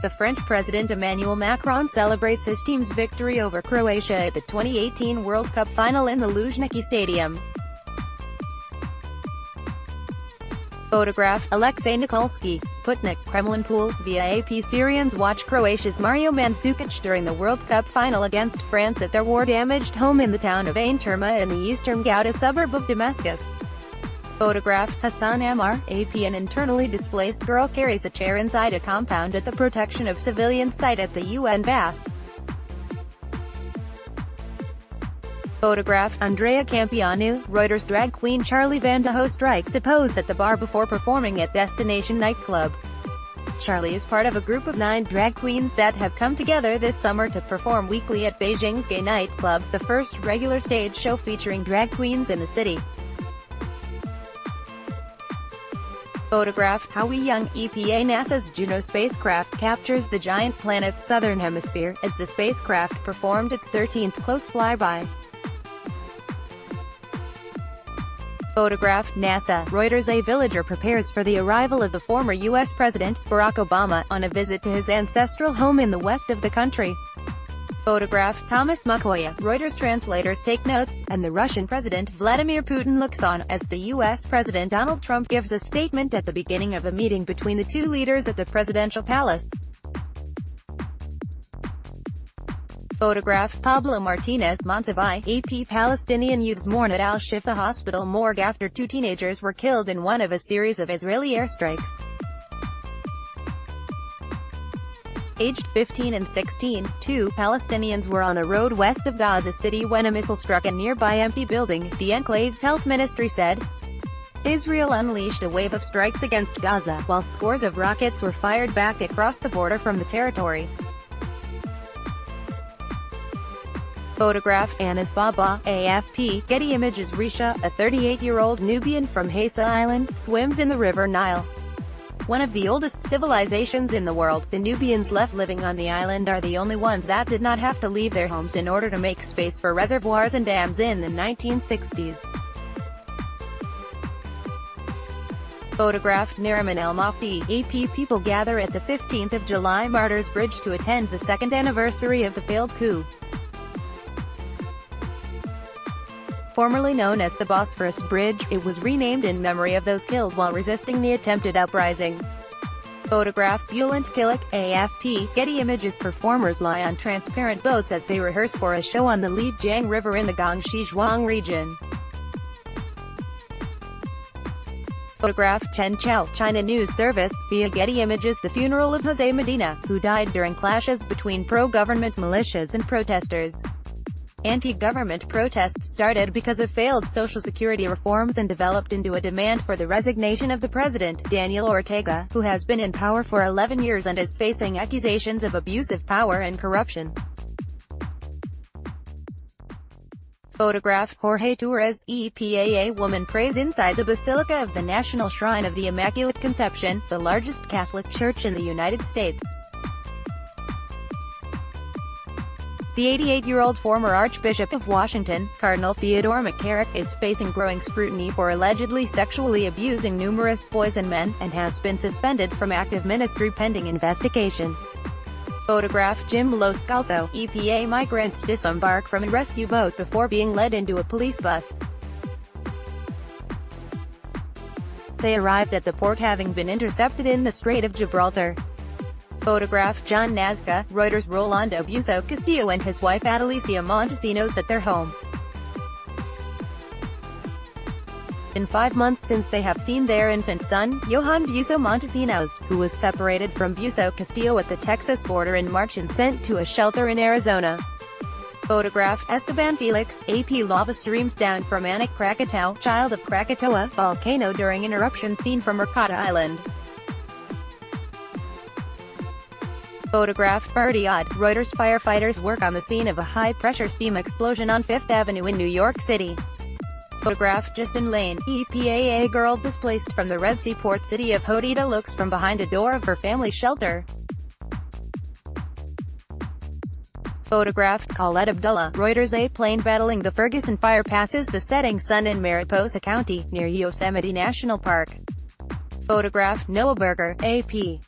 The French President Emmanuel Macron celebrates his team's victory over Croatia at the 2018 World Cup final in the Luzhniki Stadium. Photograph, Alexei Nikolsky, Sputnik, Kremlin Pool. Via AP Syrians watch Croatia's Mario Mandzukic during the World Cup final against France at their war-damaged home in the town of Ain Terma in the Eastern Ghouta suburb of Damascus. Photograph, Hassan Ammar, AP. An internally displaced girl carries a chair inside a compound at the protection of civilians site at the UN base. Photograph, Andrea Campianu, Reuters. Drag queen Charlie Vandeho strikes a pose at the bar before performing at Destination nightclub. Charlie is part of a group of 9 drag queens that have come together this summer to perform weekly at Beijing's gay nightclub, the first regular stage show featuring drag queens in the city. Photograph, Howie Young, EPA. NASA's Juno spacecraft captures the giant planet's southern hemisphere, as the spacecraft performed its 13th close flyby. Photograph, NASA, Reuters. A villager prepares for the arrival of the former U.S. President, Barack Obama, on a visit to his ancestral home in the west of the country. Photograph, Thomas Mukoya, Reuters. Translators take notes, and the Russian President Vladimir Putin looks on, as the U.S. President Donald Trump gives a statement at the beginning of a meeting between the two leaders at the presidential palace. Photograph, Pablo Martinez Monsivai, AP. Palestinian youths mourn at Al-Shifa hospital morgue after 2 teenagers were killed in one of a series of Israeli airstrikes. Aged 15 and 16, 2 Palestinians were on a road west of Gaza City when a missile struck a nearby empty building, the enclave's health ministry said. Israel unleashed a wave of strikes against Gaza, while scores of rockets were fired back across the border from the territory. Photograph, Anas Baba, AFP. Getty Images. Risha, a 38-year-old Nubian from Hesa Island, swims in the River Nile. One of the oldest civilizations in the world, the Nubians left living on the island are the only ones that did not have to leave their homes in order to make space for reservoirs and dams in the 1960s. Photograph, Nariman El-Mofty, AP. People gather at the 15th of July Martyrs Bridge to attend the 2nd anniversary of the failed coup. Formerly known as the Bosphorus Bridge, it was renamed in memory of those killed while resisting the attempted uprising. Photograph, Bülent Kilik, AFP. Getty Images. Performers lie on transparent boats as they rehearse for a show on the Lijiang River in the Guangxi Zhuang region. Photograph, Chen Chao, China News Service. Via Getty Images. The funeral of Jose Medina, who died during clashes between pro-government militias and protesters. Anti-government protests started because of failed social security reforms and developed into a demand for the resignation of the president, Daniel Ortega, who has been in power for 11 years and is facing accusations of abuse of power and corruption. Photograph, Jorge Torres, EPA. A woman prays inside the Basilica of the National Shrine of the Immaculate Conception, the largest Catholic church in the United States. The 88-year-old former Archbishop of Washington, Cardinal Theodore McCarrick, is facing growing scrutiny for allegedly sexually abusing numerous boys and men, and has been suspended from active ministry pending investigation. Photograph, Jim Loscalzo, EPA. Migrants disembark from a rescue boat before being led into a police bus. They arrived at the port having been intercepted in the Strait of Gibraltar. Photograph, John Nazca, Reuters. Rolando Buso Castillo and his wife Adelicia Montesinos at their home. It's been 5 months since they have seen their infant son, Johan Buso Montesinos, who was separated from Buso Castillo at the Texas border in March and sent to a shelter in Arizona. Photograph, Esteban Felix, AP. Lava streams down from Anak Krakatau, child of Krakatoa volcano during an eruption seen from Mercata Island. Photograph, Bardiad, Reuters. Firefighters work on the scene of a high-pressure steam explosion on 5th Avenue in New York City. Photograph, Justin Lane, EPA. A girl displaced from the Red Sea port city of Hodeidah looks from behind a door of her family shelter. Photograph, Khaled Abdullah, Reuters. A plane battling the Ferguson fire passes the setting sun in Mariposa County, near Yosemite National Park. Photograph, Noah Berger, AP.